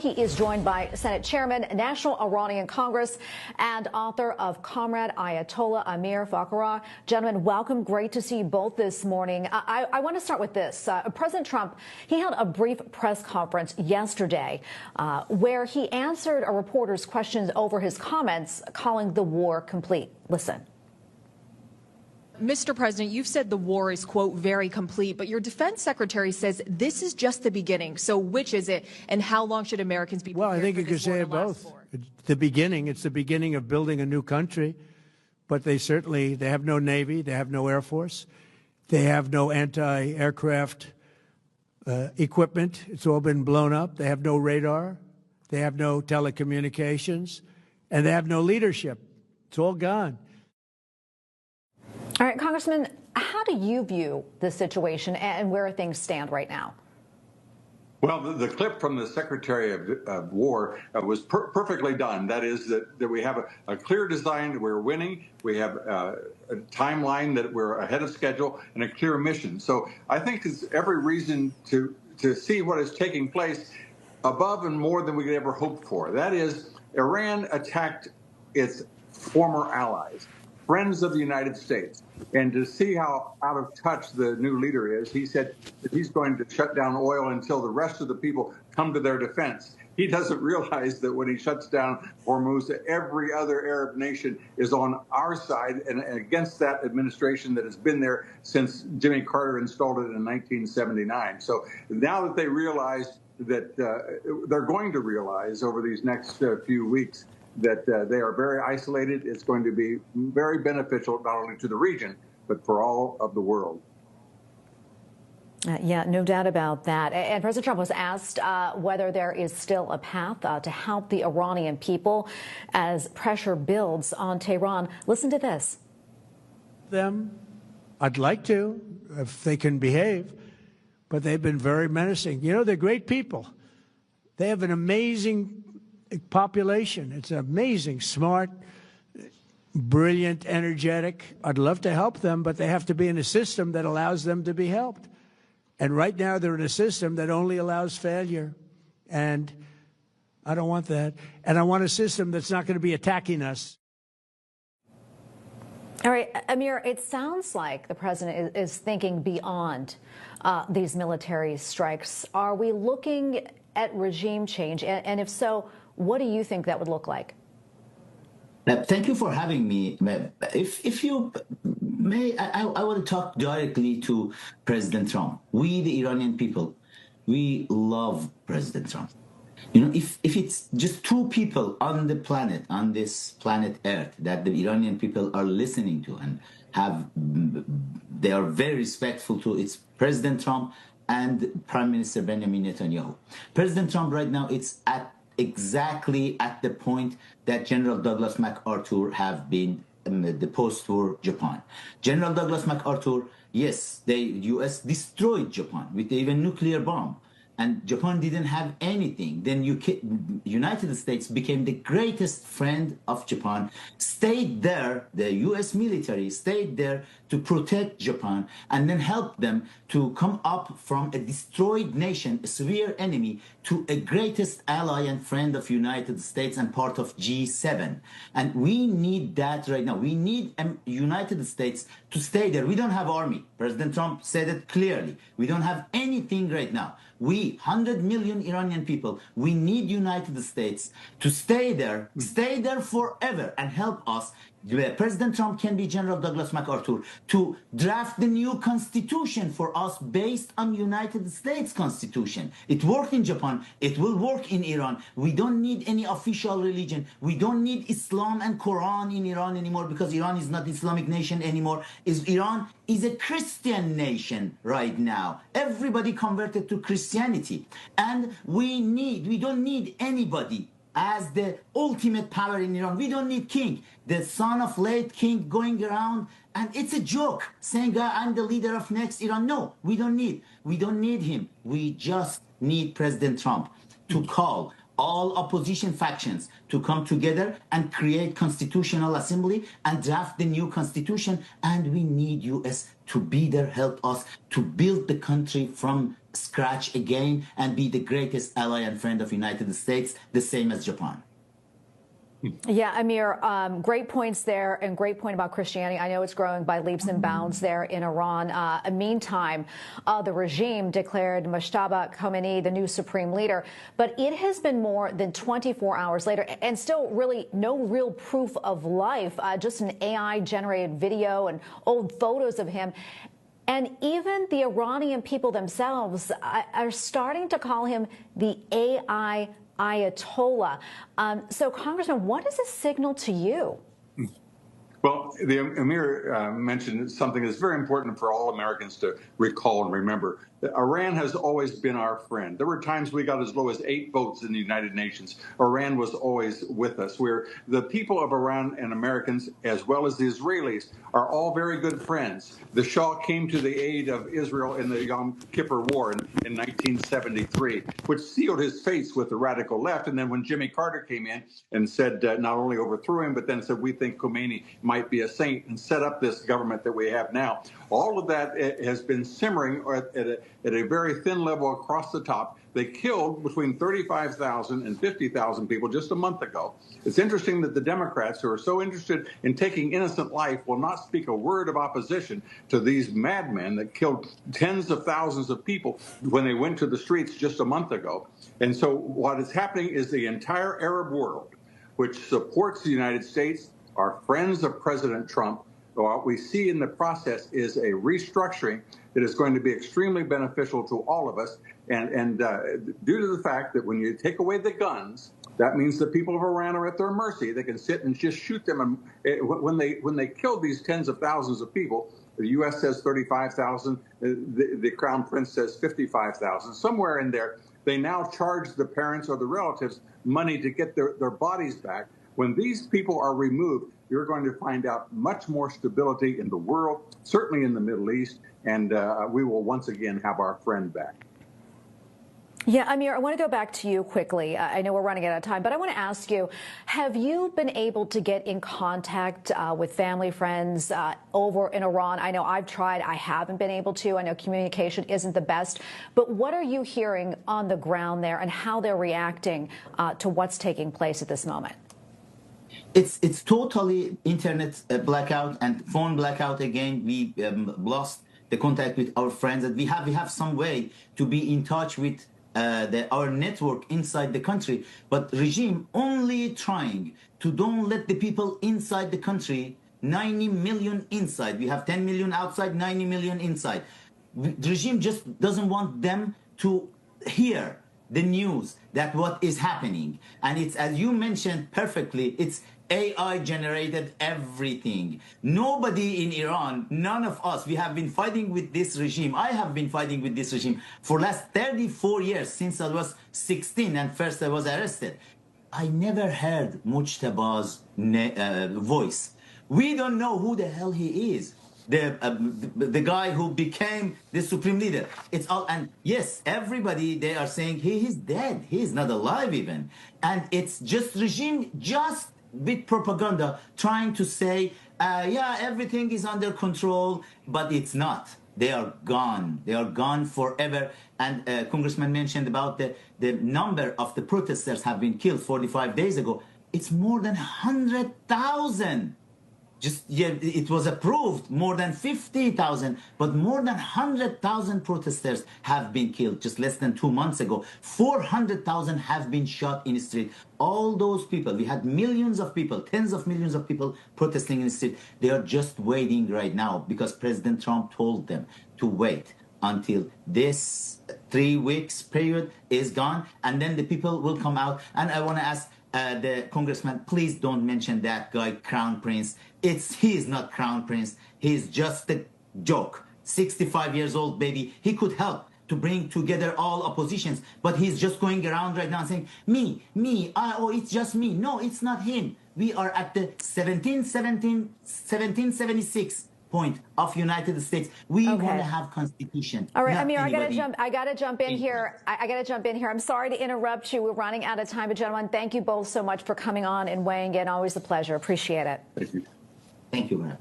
He is joined by Senate Chairman, National Iranian Congress, and author of Comrade Ayatollah Amir Fakhrآور. Gentlemen, welcome. Great to see you both this morning. I want to start with this. President Trump, he held a brief press conference yesterday where he answered a reporter's questions over his comments, calling the war complete. Listen. Mr. President, you've said the war is, quote, very complete, but your defense secretary says this is just the beginning. So which is it, and how long should Americans be prepared? Well, I think you could say it both. It's the beginning. It's the beginning of building a new country, but they have no Navy, they have no Air Force, they have no anti-aircraft equipment. It's all been blown up. They have no radar, they have no telecommunications, and they have no leadership. It's all gone. All right, Congressman, how do you view the situation and where things stand right now? Well, the clip from the Secretary of War was perfectly done. That is that we have a clear design, that we're winning. We have a timeline that we're ahead of schedule and a clear mission. So I think there's every reason to see what is taking place above and more than we could ever hope for. That is, Iran attacked its former allies, friends of the United States. And to see how out of touch the new leader is, he said that he's going to shut down oil until the rest of the people come to their defense. He doesn't realize that when he shuts down Hormuz, every other Arab nation is on our side and against that administration that has been there since Jimmy Carter installed it in 1979. So now that they realize that they're going to realize over these next few weeks that they are very isolated, it's going to be very beneficial not only to the region, but for all of the world. Yeah, no doubt about that. And President Trump was asked whether there is still a path to help the Iranian people as pressure builds on Tehran. Listen to this. I'd like to, if they can behave, but they've been very menacing. You know, they're great people. They have an amazing population. It's amazing, smart, brilliant, energetic. I'd love to help them, but they have to be in a system that allows them to be helped. And right now they're in a system that only allows failure. And I don't want that. And I want a system that's not going to be attacking us. All right, Amir, it sounds like the president is thinking beyond these military strikes. Are we looking at regime change? And if so, what do you think that would look like? Thank you for having me. If you may, I want to talk directly to President Trump. We, the Iranian people, we love President Trump. You know, if it's just two people on the planet, on this planet Earth, that the Iranian people are listening to and they are very respectful to, it's President Trump and Prime Minister Benjamin Netanyahu. President Trump right now, it's exactly at the point that General Douglas MacArthur have been the post-war Japan. General Douglas MacArthur, yes, the U.S. destroyed Japan with even nuclear bomb, and Japan didn't have anything. Then United States became the greatest friend of Japan, stayed there, the U.S. military stayed there to protect Japan, and then help them to come up from a destroyed nation, a severe enemy, to a greatest ally and friend of United States and part of G7. And we need that right now. We need United States to stay there. We don't have army. President Trump said it clearly. We don't have anything right now. We, 100 million Iranian people, we need United States to stay there forever and help us. President Trump can be General Douglas MacArthur to draft the new constitution for us based on United States Constitution. It worked in Japan. It will work in Iran. We don't need any official religion. We don't need Islam and Quran in Iran anymore because Iran is not Islamic nation anymore. Iran is a Christian nation right now. Everybody converted to Christianity. And we don't need anybody as the ultimate power in Iran. We don't need king, the son of late king going around, and it's a joke saying I'm the leader of next Iran. No, we don't need him. We just need President Trump to call all opposition factions to come together and create constitutional assembly and draft the new constitution. And we need US to be there, help us to build the country from scratch again and be the greatest ally and friend of the United States, the same as Japan. Yeah, Amir, great points there, and great point about Christianity. I know it's growing by leaps and bounds there in Iran. Meantime, the regime declared Mojtaba Khomeini the new supreme leader, but it has been more than 24 hours later, and still really no real proof of life, just an AI-generated video and old photos of him. And even the Iranian people themselves are starting to call him the AI Ayatollah. So, Congressman, what is a signal to you? Well, the Amir mentioned something that's very important for all Americans to recall and remember. Iran has always been our friend. There were times we got as low as 8 votes in the United Nations. Iran was always with us. The people of Iran and Americans, as well as the Israelis, are all very good friends. The Shah came to the aid of Israel in the Yom Kippur War in 1973, which sealed his face with the radical left. And then when Jimmy Carter came in and said, not only overthrew him, but then said, we think Khomeini might be a saint, and set up this government that we have now. All of that has been simmering at a very thin level across the top. They killed between 35,000 and 50,000 people just a month ago. It's interesting that the Democrats, who are so interested in taking innocent life, will not speak a word of opposition to these madmen that killed tens of thousands of people when they went to the streets just a month ago. And so what is happening is the entire Arab world, which supports the United States, are friends of President Trump. What we see in the process is a restructuring that is going to be extremely beneficial to all of us. And due to the fact that when you take away the guns, that means the people of Iran are at their mercy. They can sit and just shoot them. And when they killed these tens of thousands of people, the U.S. says 35,000. The Crown Prince says 55,000. Somewhere in there, they now charge the parents or the relatives money to get their bodies back. When these people are removed, you're going to find out much more stability in the world, certainly in the Middle East, and we will once again have our friend back. Yeah, Amir, I want to go back to you quickly. I know we're running out of time, but I want to ask you, have you been able to get in contact with family, friends over in Iran? I know I've tried. I haven't been able to. I know communication isn't the best. But what are you hearing on the ground there and how they're reacting to what's taking place at this moment? It's totally internet blackout and phone blackout again. We lost the contact with our friends. And we have some way to be in touch with our network inside the country. But regime only trying to don't let the people inside the country, 90 million inside. We have 10 million outside, 90 million inside. The regime just doesn't want them to hear the news that what is happening. And it's, as you mentioned perfectly, it's AI generated everything. Nobody in Iran, none of us, we have been fighting with this regime. I have been fighting with this regime for last 34 years, since I was 16 and first I was arrested. I never heard Mojtaba's voice. We don't know who the hell he is. The guy who became the supreme leader. It's all, and yes, everybody, they are saying he is dead. He is not alive even. And it's just regime, just with propaganda, trying to say, yeah, everything is under control, but it's not. They are gone. They are gone forever. And Congressman mentioned about the number of the protesters have been killed 45 days ago. It's more than 100,000. Just, yeah, it was approved, more than 50,000, but more than 100,000 protesters have been killed just less than 2 months ago. 400,000 have been shot in the street. All those people, we had millions of people, tens of millions of people protesting in the street. They are just waiting right now because President Trump told them to wait until this 3 weeks period is gone, and then the people will come out. And I want to ask the congressman, please don't mention that guy, Crown Prince. He is not Crown Prince. He's just a joke. 65 years old baby. He could help to bring together all oppositions, but he's just going around right now saying, me, oh, it's just me. No, it's not him. We are at the 1776 point of United States. We want to have constitution. All right, Amir, I gotta jump in here. I gotta jump in here. I'm sorry to interrupt you. We're running out of time, but gentlemen, thank you both so much for coming on and weighing in. Always a pleasure. Appreciate it. Thank you. Thank you, ma'am.